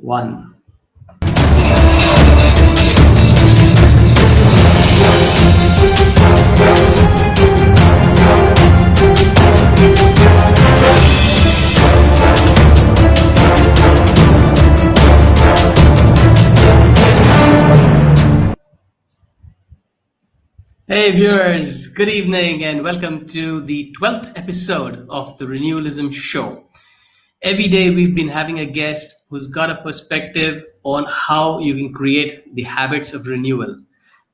One. Hey viewers, good evening and welcome to the 12th episode of the Renewalism Show. Every day we've been having a guest who's got a perspective on how you can create the habits of renewal.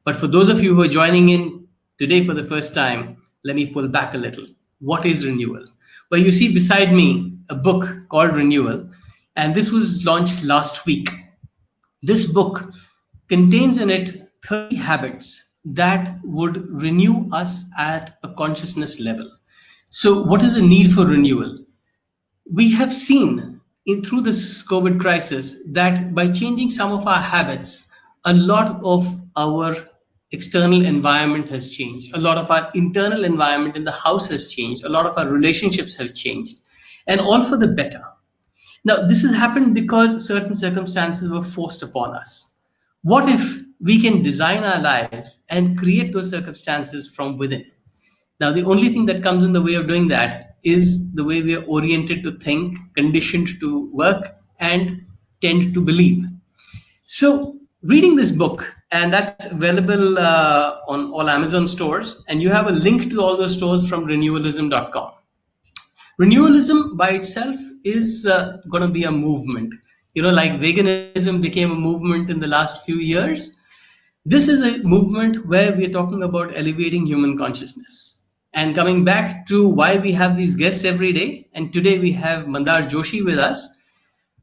But for those of you who are joining in today for the first time, let me pull back a little. What is renewal? Well, you see beside me a book called Renewal, and this was launched last week. This book contains in it 30 habits that would renew us at a consciousness level. So, what is the need for renewal? We have seen through this COVID crisis that by changing some of our habits, a lot of our external environment has changed. A lot of our internal environment in the house has changed. A lot of our relationships have changed, and all for the better. Now, this has happened because certain circumstances were forced upon us. What if we can design our lives and create those circumstances from within? Now, the only thing that comes in the way of doing that is the way we are oriented to think, conditioned to work, and tend to believe. So, reading this book, and that's available on all Amazon stores, and you have a link to all those stores from renewalism.com. Renewalism by itself is going to be a movement. Like veganism became a movement in the last few years. This is a movement where we are talking about elevating human consciousness. And coming back to why we have these guests every day, and today we have Mandar Joshi with us.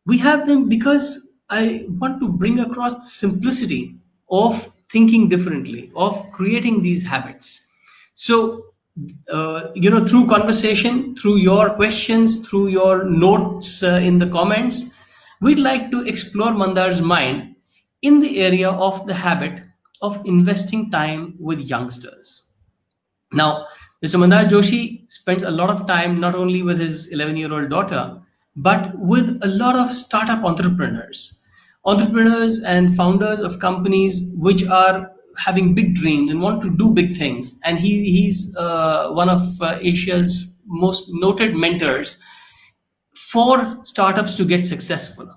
We have them because I want to bring across the simplicity of thinking differently, of creating these habits. So, through conversation, through your questions, through your notes in the comments, we'd like to explore Mandar's mind in the area of the habit of investing time with youngsters. Now, Mr. Mandar Joshi spends a lot of time not only with his 11-year-old daughter, but with a lot of startup entrepreneurs and founders of companies which are having big dreams and want to do big things. And he's one of Asia's most noted mentors for startups to get successful.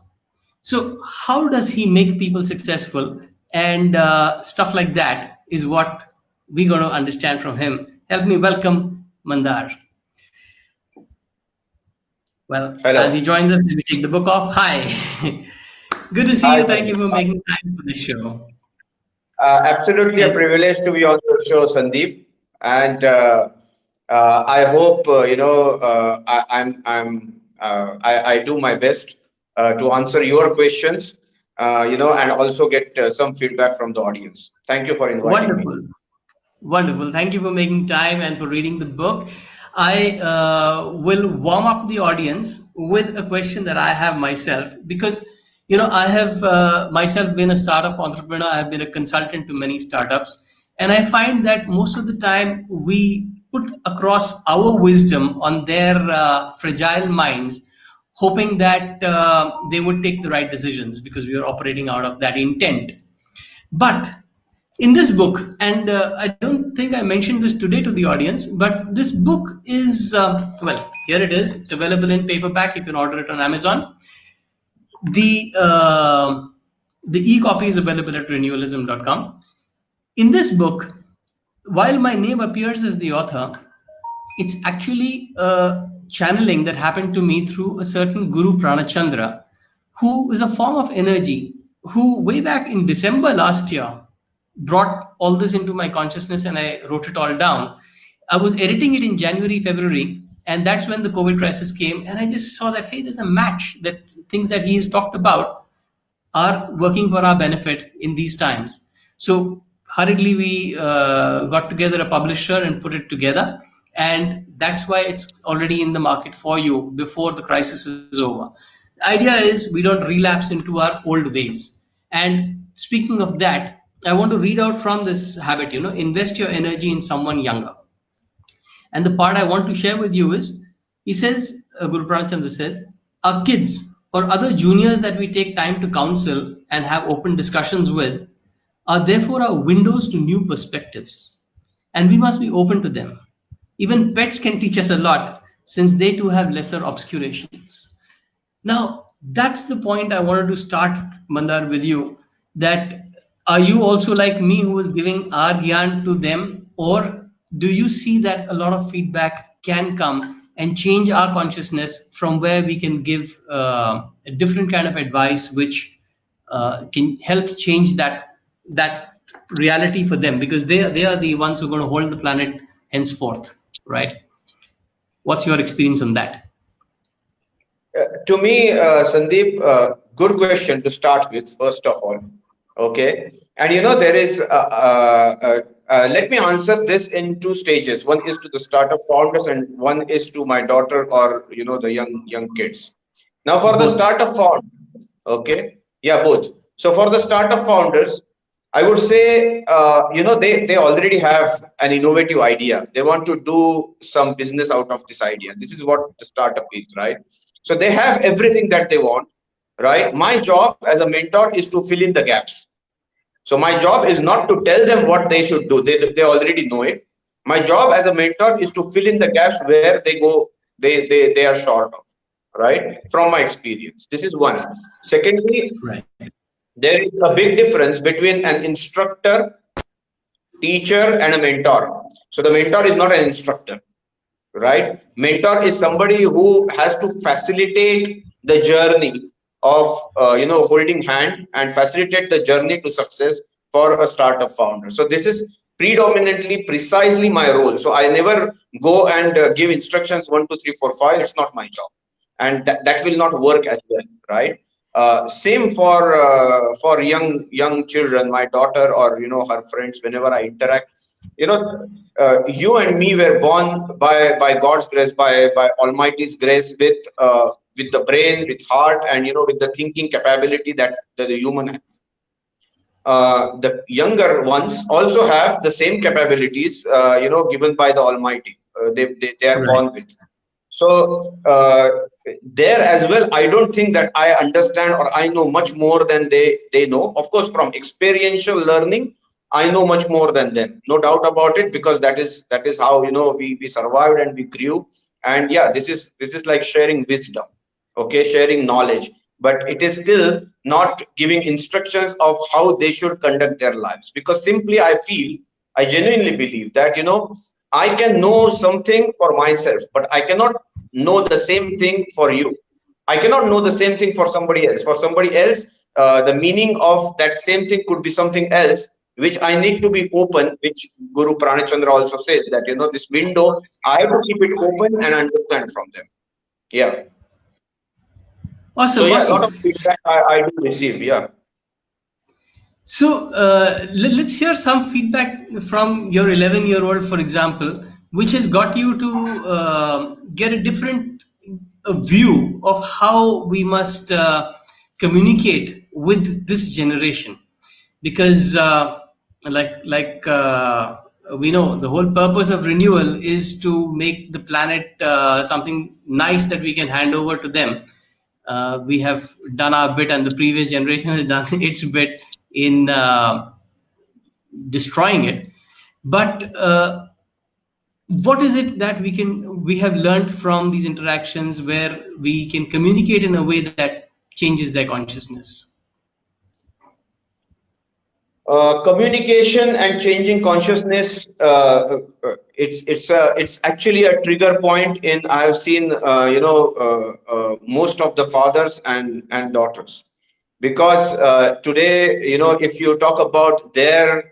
So how does he make people successful? And stuff like that is what we're going to understand from him. Help me welcome Mandar. Well, Hello. as he joins us, we take the book off. Hi. Good to see Hi, you. Thank Sandeep. you for making time for this show. Absolutely a privilege to be on the show, Sandeep. And I hope I do my best to answer your questions, and also get some feedback from the audience. Thank you for inviting me. Wonderful. Thank you for making time and for reading the book. I will warm up the audience with a question that I have myself because, I have myself been a startup entrepreneur. I have been a consultant to many startups. And I find that most of the time we put across our wisdom on their fragile minds, hoping that they would take the right decisions because we are operating out of that intent. But in this book, and I don't think I mentioned this today to the audience, but this book is, here it is. It's available in paperback. You can order it on Amazon. The e-copy is available at renewalism.com. In this book, while my name appears as the author, it's actually a channeling that happened to me through a certain Guru Pranachandra, who is a form of energy, who way back in December last year brought all this into my consciousness and I wrote it all down. I was editing it in January, February, and that's when the COVID crisis came. And I just saw that, hey, there's a match, that things that he's talked about are working for our benefit in these times. So hurriedly, we got together a publisher and put it together. And that's why it's already in the market for you before the crisis is over. The idea is we don't relapse into our old ways. And speaking of that, I want to read out from this habit, invest your energy in someone younger. And the part I want to share with you is, he says, Guru Pranachandra says, our kids or other juniors that we take time to counsel and have open discussions with are therefore our windows to new perspectives, and we must be open to them. Even pets can teach us a lot since they too have lesser obscurations. Now, that's the point I wanted to start, Mandar, with you. That are you also like me who is giving our gyan to them, or do you see that a lot of feedback can come and change our consciousness from where we can give a different kind of advice, which can help change that reality for them, because they are the ones who are going to hold the planet henceforth, right? What's your experience on that? To me, Sandeep, good question to start with, first of all. Okay. And there is, let me answer this in two stages. One is to the startup founders, and one is to my daughter, or, the young kids. Now, for the Both. startup founders, okay. Yeah, both. So for the startup founders, I would say, they already have an innovative idea. They want to do some business out of this idea. This is what the startup is, right? So they have everything that they want, right? My job as a mentor is to fill in the gaps. So my job is not to tell them what they should do. They already know it. My job as a mentor is to fill in the gaps where they go, they are short of, right? From my experience. This is one. Secondly, Right. there is a big difference between an instructor, teacher, and a mentor. So the mentor is not an instructor, right? Mentor is somebody who has to facilitate the journey of holding hand and facilitate the journey to success for a startup founder. So this is predominantly precisely my role. So I never go and give instructions 1 2 3 4 5. It's not my job, and that will not work as well, right? Same for young children, my daughter, or her friends. Whenever I interact, you and me were born by God's grace, by Almighty's grace, with the brain, with heart, and with the thinking capability that the human has. The younger ones also have the same capabilities, given by the Almighty. They are Right. born with. So there as well, I don't think that I understand or I know much more than they know. Of course, from experiential learning, I know much more than them, no doubt about it, because that is how we survived and we grew. And yeah, this is like sharing wisdom, okay, sharing knowledge, but it is still not giving instructions of how they should conduct their lives. Because simply I genuinely believe that I can know something for myself, but I cannot know the same thing for you. I cannot know the same thing for somebody else. For somebody else, the meaning of that same thing could be something else, which I need to be open, which Guru Pranachandra also says that, this window, I have to keep it open and understand from them. Yeah. So Awesome, yeah, a lot of awesome. feedback I do receive. Yeah. So let's hear some feedback from your 11-year-old, for example, which has got you to get a different view of how we must communicate with this generation. Because, we know, the whole purpose of renewal is to make the planet something nice that we can hand over to them. We have done our bit, and the previous generation has done its bit in destroying it. But what is it that we have learned from these interactions where we can communicate in a way that changes their consciousness? Communication and changing consciousness, it's actually a trigger point in, I have seen most of the fathers and daughters. Because today, if you talk about their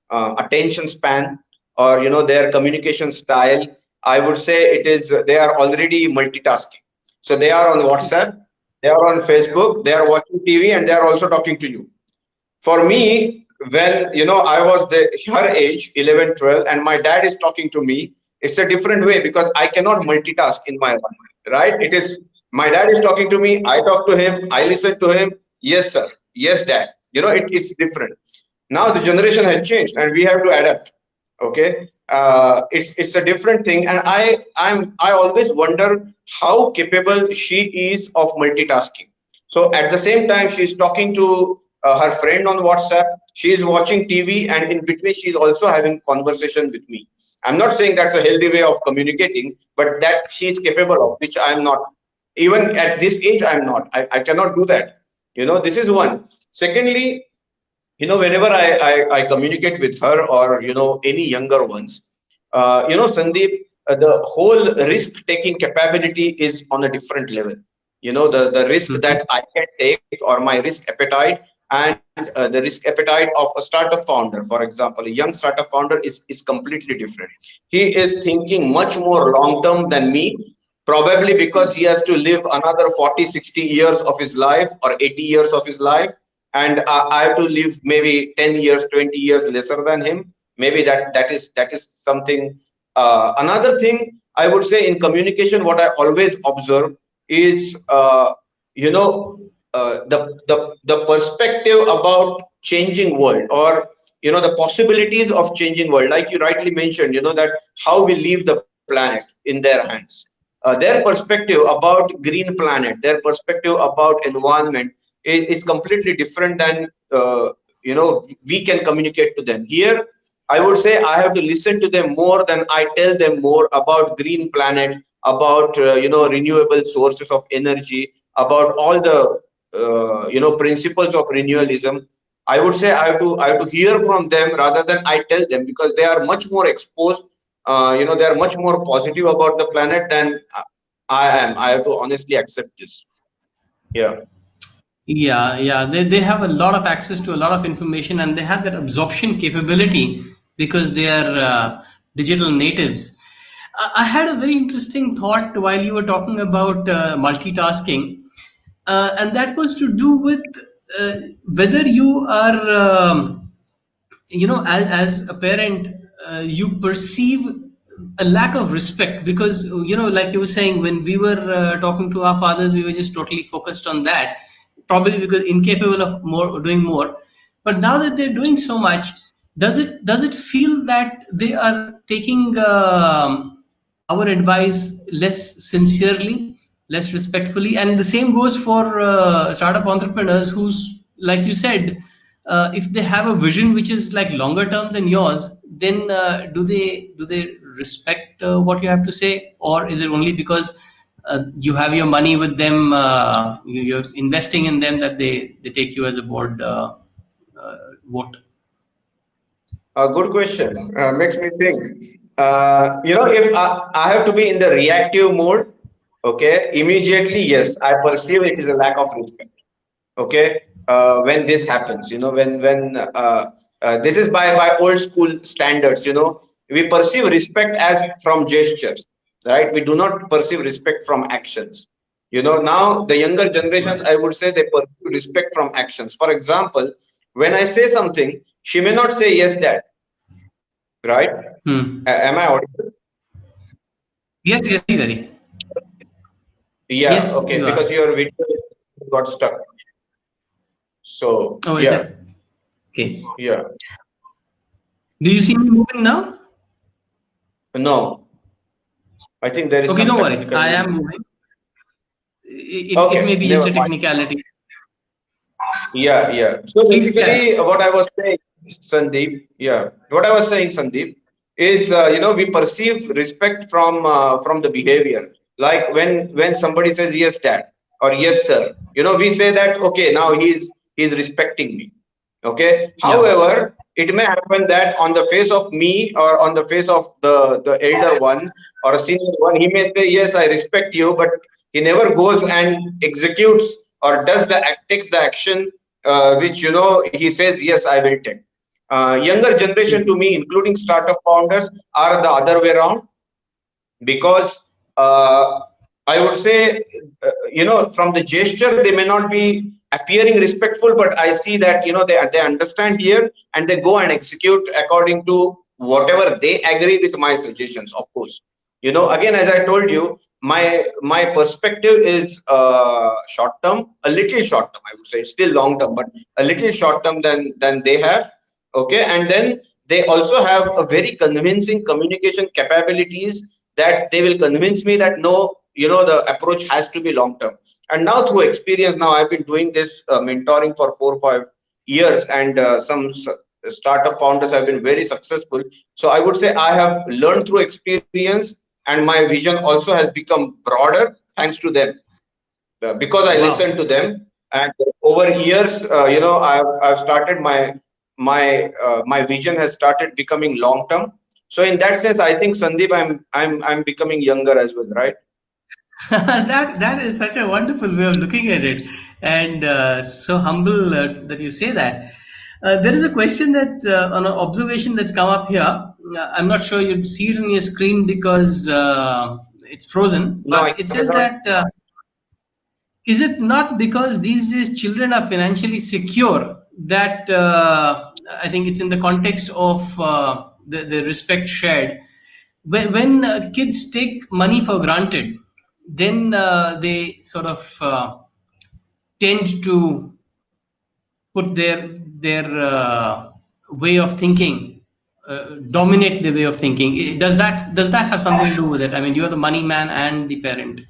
attention span, or their communication style, I would say it is they are already multitasking. So they are on WhatsApp, they are on Facebook, they are watching TV, and they are also talking to you. For me, when I was her age, 11, 12, and my dad is talking to me, it's a different way, because I cannot multitask in my mind, right? It is, my dad is talking to me, I talk to him, I listen to him. Yes, sir. Yes, dad. It's different. Now the generation has changed and we have to adapt. Okay. it's a different thing. And I always wonder how capable she is of multitasking. So at the same time, she's talking to her friend on WhatsApp, she is watching TV, and in between she's also having conversation with me. I'm not saying that's a healthy way of communicating, but that she's capable of, which I'm not. Even at this age, I'm not. I cannot do that. This is one. Secondly, whenever I communicate with her, or any younger ones, Sandeep, the whole risk taking capability is on a different level. The risk Mhm. that I can take, or my risk appetite, and the risk appetite of a startup founder, for example, a young startup founder, is completely different. He is thinking much more long term than me, probably because he has to live another 40-60 years of his life, or 80 years of his life, and I have to live maybe 10 years, 20 years lesser than him. Maybe that is something. Another thing I would say in communication, what I always observe is, you know the perspective about changing world, or the possibilities of changing world. Like you rightly mentioned, that how we leave the planet in their hands. Their perspective about green planet, their perspective about environment is completely different than we can communicate to them. Here I would say I have to listen to them more than I tell them more about green planet, about renewable sources of energy, about all the principles of renewalism. I would say I have to hear from them rather than I tell them, because they are much more exposed. They are much more positive about the planet than I am. I have to honestly accept this. Yeah. Yeah, yeah. They have a lot of access to a lot of information, and they have that absorption capability because they are digital natives. I had a very interesting thought while you were talking about multitasking, and that was to do with uh, whether you are, as a parent, you perceive a lack of respect because, like you were saying, when we were talking to our fathers, we were just totally focused on that, probably because incapable of more doing more. But now that they're doing so much, does it feel that they are taking our advice less sincerely, less respectfully? And the same goes for startup entrepreneurs who's, like you said, if they have a vision which is like longer term than yours, then do they respect what you have to say, or is it only because you have your money with them, you're investing in them, that they take you as a board vote? A good question. Makes me think. If I have to be in the reactive mode, okay, immediately, yes, I perceive it is a lack of respect. Okay, when this happens, when this is by old school standards, we perceive respect as from gestures, right? We do not perceive respect from actions. Now the younger generations, Right. I would say, they perceive respect from actions. For example, when I say something, she may not say yes, dad, right? Hmm. Am I audible? Yes, yes, very, very. Yeah, Yes, okay, you because are. your video got stuck. So Oh, is yeah, it? Okay. yeah. Do you see me moving now? No, I think there is Okay, some no worry. I technical. am moving. It may Okay, be just never a mind. technicality. Yeah, yeah. So Please carry on. basically, what I was saying, Sandeep, yeah, what I was saying, Sandeep, is we perceive respect from the behavior. Like when somebody says yes, dad, or yes, sir, we say that, okay, now he's respecting me. Okay. Yeah. However, it may happen that on the face of me, or on the face of the elder one, or a senior one, he may say, yes, I respect you, but he never goes and executes or takes the action, which he says, yes, I will take. Younger generation, to me, including startup founders, are the other way around, because uh, I would say, from the gesture, they may not be appearing respectful, but I see that they understand here, and they go and execute according to whatever they agree with my suggestions. Of course, again, as I told you, my perspective is short term, a little short term. I would say still long term, but a little short term than they have. Okay, and then they also have a very convincing communication capabilities that they will convince me that no, the approach has to be long term. And now through experience, now I've been doing this mentoring for 4 or 5 years, and startup founders have been very successful. So I would say I have learned through experience, and my vision also has become broader thanks to them, because I Wow. listened to them. And over years, I've started my vision has started becoming long term. So in that sense, I think, Sandeep, I'm becoming younger as well, right? That is such a wonderful way of looking at it, and so humble that you say that. There is a question that on an observation that's come up here. I'm not sure you'd see it on your screen because it's frozen, No, but I it says cannot. that is it not because these days children are financially secure that I think it's in the context of the respect shared. When kids take money for granted, then they sort of tend to put their way of thinking, dominate the way of thinking. Does that have something to do with it? I mean, you're the money man and the parent.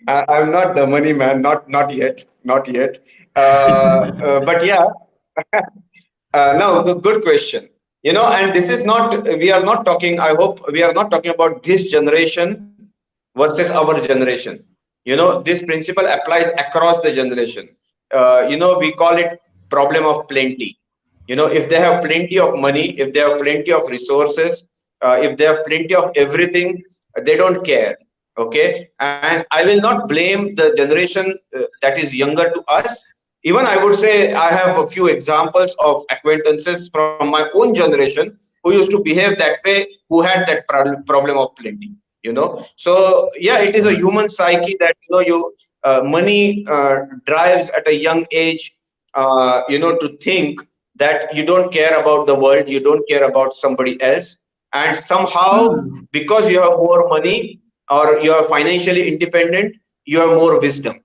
I'm not the money man, not yet, not yet. But yeah, no, good question. And this is not, we are not talking, I hope we are not talking about this generation versus our generation. This principle applies across the generation. We call it problem of plenty. If they have plenty of money, if they have plenty of resources, if they have plenty of everything, they don't care. Okay. And I will not blame the generation that is younger to us. Even I would say I have a few examples of acquaintances from my own generation who used to behave that way, who had that problem of plenty. So yeah, it is a human psyche that money drives at a young age, to think that you don't care about the world, you don't care about somebody else, and somehow Hmm. because you have more money or you are financially independent, you have more wisdom,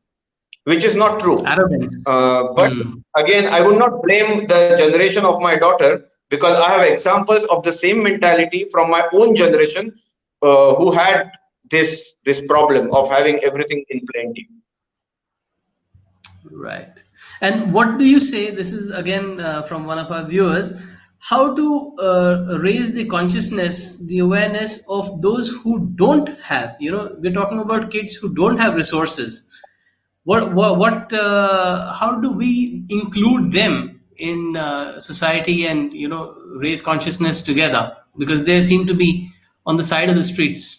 which is not true. Arrogance. But Hmm. again, I would not blame the generation of my daughter, because I have examples of the same mentality from my own generation, who had this problem of having everything in plenty. Right. And what do you say? This is again from one of our viewers. How to raise the consciousness, the awareness of those who don't have? We're talking about kids who don't have resources. How do we include them in society and raise consciousness together? Because they seem to be on the side of the streets.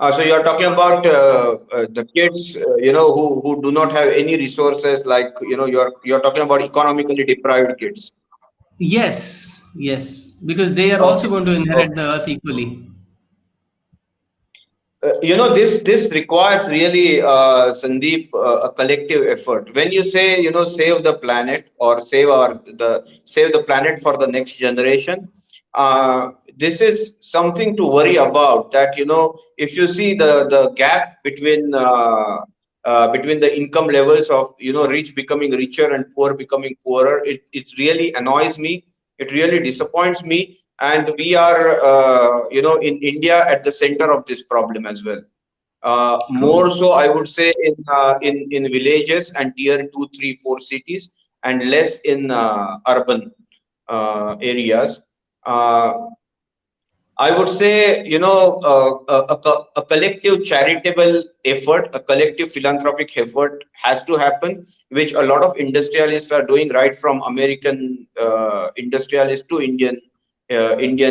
So you are talking about the kids, who do not have any resources, like you're talking about economically deprived kids. Yes, yes, because they are also Okay. going to Okay. inherit the earth equally. This requires really, Sandeep, a collective effort. When you say, save the planet, or save the planet for the next generation, this is something to worry about. That, if you see the gap between the income levels of, rich becoming richer and poor becoming poorer, it really annoys me. It really disappoints me, and we are, in India, at the center of this problem as well. More True. so, I would say, in villages and tier 2, 3, 4 cities, and less in urban areas. Uh, I would say, a collective charitable effort, a collective philanthropic effort has to happen, which a lot of industrialists are doing, right from American industrialists to Indian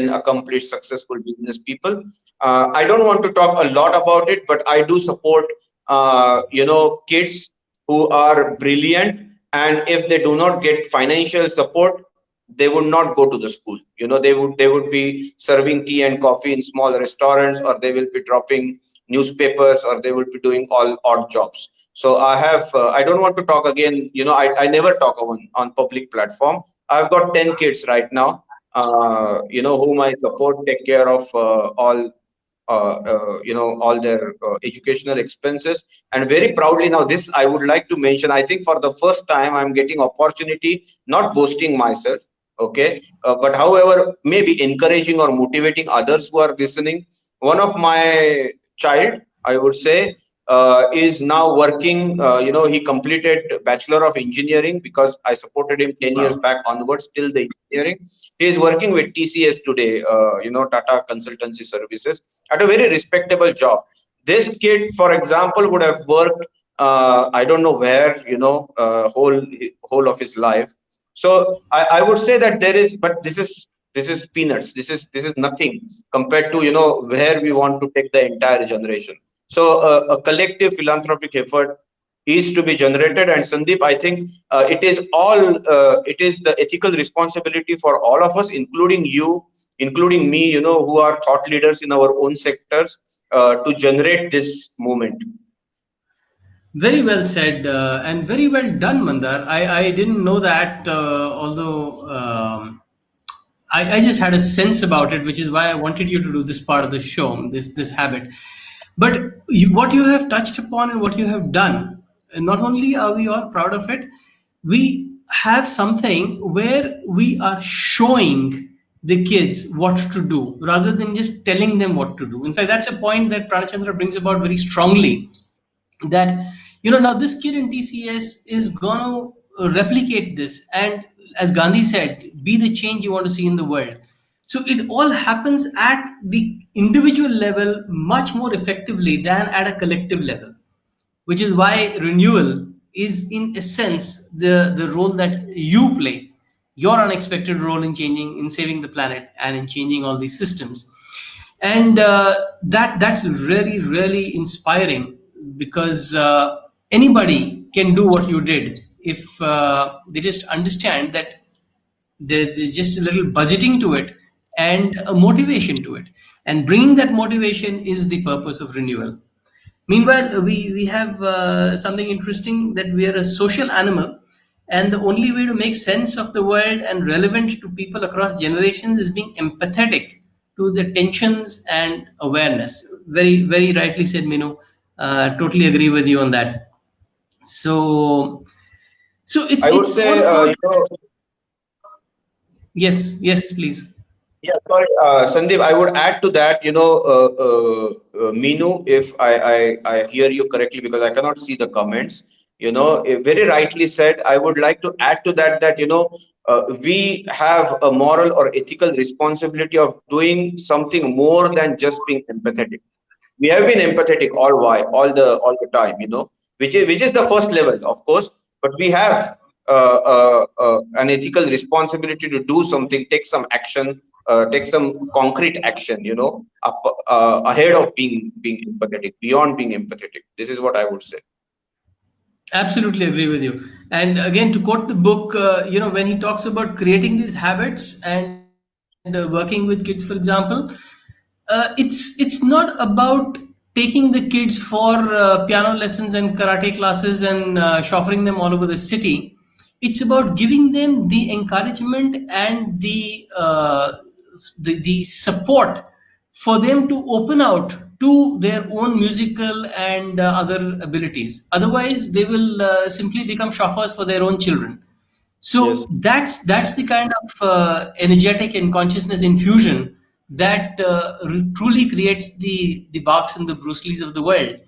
accomplished, successful business people. I don't want to talk a lot about it, but I do support, kids who are brilliant, and if they do not get financial support, they would not go to the school. They would be serving tea and coffee in small restaurants, or they will be dropping newspapers, or they would be doing all odd jobs. So I don't want to talk again. I never talk on public platform. I've got 10 kids right now, whom I support, take care of, all their educational expenses. And very proudly now, this I would like to mention, I think for the first time I'm getting opportunity, not boasting myself, okay, but however, maybe encouraging or motivating others who are listening. One of my child, I would say, is now working. He completed Bachelor of Engineering because I supported him 10 years Wow. back onwards till the engineering. He is working with TCS today, Tata Consultancy Services, at a very respectable job. This kid, for example, would have worked, I don't know where, whole of his life. So I would say that there is, but this is peanuts. This is nothing compared to where we want to take the entire generation. So a collective philanthropic effort is to be generated. And Sandeep, I think it is the ethical responsibility for all of us, including you, including me, who are thought leaders in our own sectors, to generate this movement. Very well said, and very well done, Mandar. I didn't know that, although I just had a sense about it, which is why I wanted you to do this part of the show, this habit. But what you have touched upon and what you have done, not only are we all proud of it, we have something where we are showing the kids what to do rather than just telling them what to do. In fact, that's a point that Pranachandra brings about very strongly, that now this kid in TCS is going to replicate this, and as Gandhi said, be the change you want to see in the world. So it all happens at the individual level much more effectively than at a collective level, which is why renewal is in a sense the role that you play, your unexpected role in changing, in saving the planet and in changing all these systems. And that's really really inspiring, because anybody can do what you did if they just understand that there's just a little budgeting to it and a motivation to it, and bringing that motivation is the purpose of renewal. Meanwhile, we have something interesting, that we are a social animal, and the only way to make sense of the world and relevant to people across generations is being empathetic to the tensions and awareness. Very, very rightly said, Minu. Totally agree with you on that. So, so I would it's all say, about. Yes, yes, please. yeah, sorry, Sandeep, I would add to that, Minu, if I hear you correctly, because I cannot see the comments, very rightly said. I would like to add to that, we have a moral or ethical responsibility of doing something more than just being empathetic. We have been empathetic all the time, which is the first level, of course, but we have an ethical responsibility to do something, take some action, take some concrete action, ahead of being empathetic, beyond being empathetic. This is what I would say. Absolutely agree with you. And again, to quote the book, when he talks about creating these habits and working with kids, for example, it's not about taking the kids for piano lessons and karate classes and chauffeuring them all over the city. It's about giving them the encouragement and the support for them to open out to their own musical and other abilities. Otherwise, they will simply become chauffeurs for their own children. Yes. So that's the kind of energetic and consciousness infusion that truly creates the Bachs and the Bruce Lees of the world.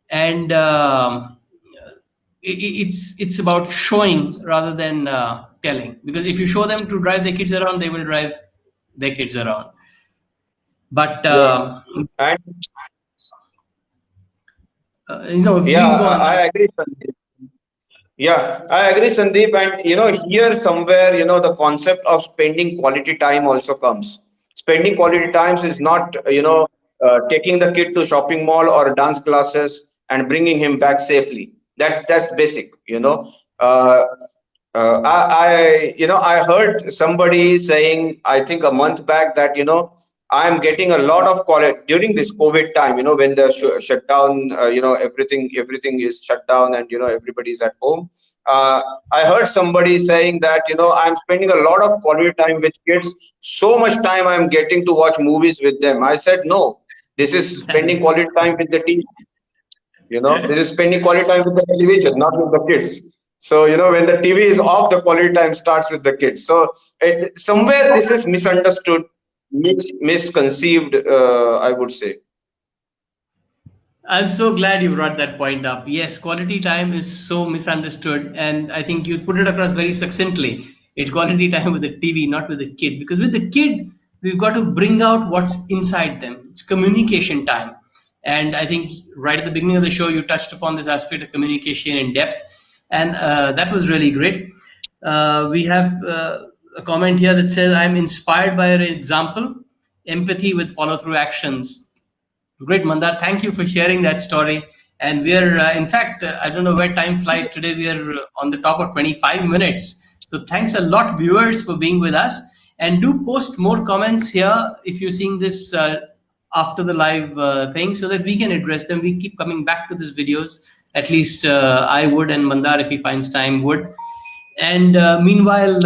And it's about showing rather than telling. Because if you show them to drive their kids around, they will drive their kids around. But Yeah. And yeah, please go on. I agree, Sandeep. Yeah, I agree, Sandeep. And here somewhere, the concept of spending quality time also comes. Spending quality times is not, taking the kid to shopping mall or dance classes and bringing him back safely. That's basic. Uh, I heard somebody saying, I think a month back, that I'm getting a lot of quality during this COVID time. When the shutdown, everything is shut down, and everybody's at home. I heard somebody saying that I'm spending a lot of quality time with kids. So much time I'm getting to watch movies with them. I said no. This is spending quality time with the TV. This is spending quality time with the television, not with the kids. So, when the TV is off, the quality time starts with the kids. So, somewhere this is misunderstood, misconceived, I would say. I'm so glad you brought that point up. Yes, quality time is so misunderstood, and I think you put it across very succinctly. It's quality time with the TV, not with the kid. Because with the kid, we've got to bring out what's inside them. It's communication time. And I think right at the beginning of the show, you touched upon this aspect of communication in depth, and that was really great. We have a comment here that says, I'm inspired by your example, empathy with follow through actions. Great, Mandar. Thank you for sharing that story. And we're, in fact, I don't know where time flies today. We are on the top of 25 minutes. So thanks a lot, viewers, for being with us. And do post more comments here if you're seeing this after the live thing so that we can address them. We keep coming back to these videos. At least I would, and Mandar, if he finds time, would. And meanwhile,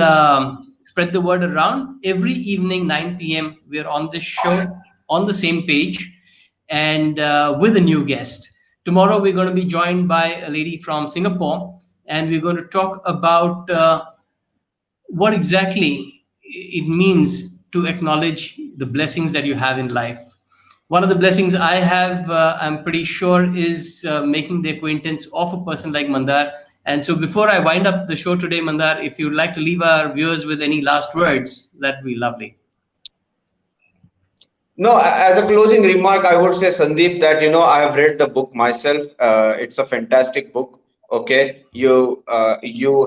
spread the word around. Every evening, 9 p.m., we're on this show on the same page and with a new guest. Tomorrow, we're going to be joined by a lady from Singapore, and we're going to talk about what exactly it means to acknowledge the blessings that you have in life. One of the blessings I have, I'm pretty sure, is making the acquaintance of a person like Mandar. And so before I wind up the show today, Mandar, if you'd like to leave our viewers with any last words, that'd be lovely. No, as a closing remark, I would say, Sandeep, that I have read the book myself. It's a fantastic book. Okay, you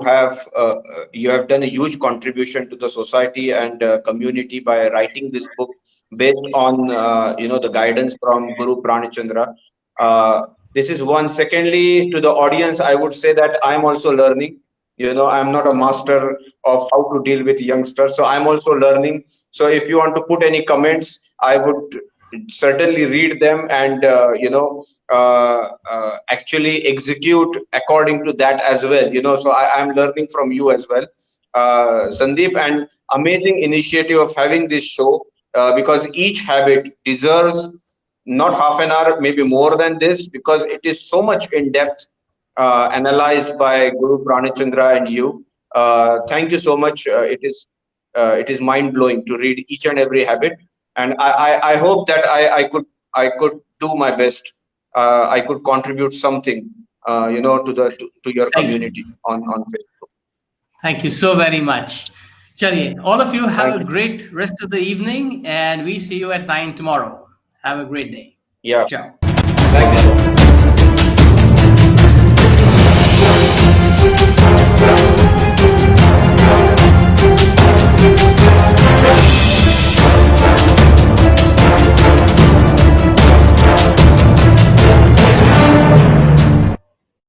have done a huge contribution to the society and community by writing this book based on the guidance from Guru Pranachandra. This is one. Secondly, to the audience, I would say that I'm also learning. I'm not a master of how to deal with youngsters, so I'm also learning. So if you want to put any comments, I would certainly read them and actually execute according to that as well. So I'm learning from you as well, Sandeep, and amazing initiative of having this show because each habit deserves not half an hour, maybe more than this, because it is so much in depth, analyzed by Guru Pranachandra and you. Thank you so much. It is mind blowing to read each and every habit, and I hope that I could do my best. I could contribute something, to your community on Facebook. Thank you so very much. Chaliye, all of you have a great rest of the evening, and we see you at 9 tomorrow. Have a great day. Yeah. Ciao. Thank you so much.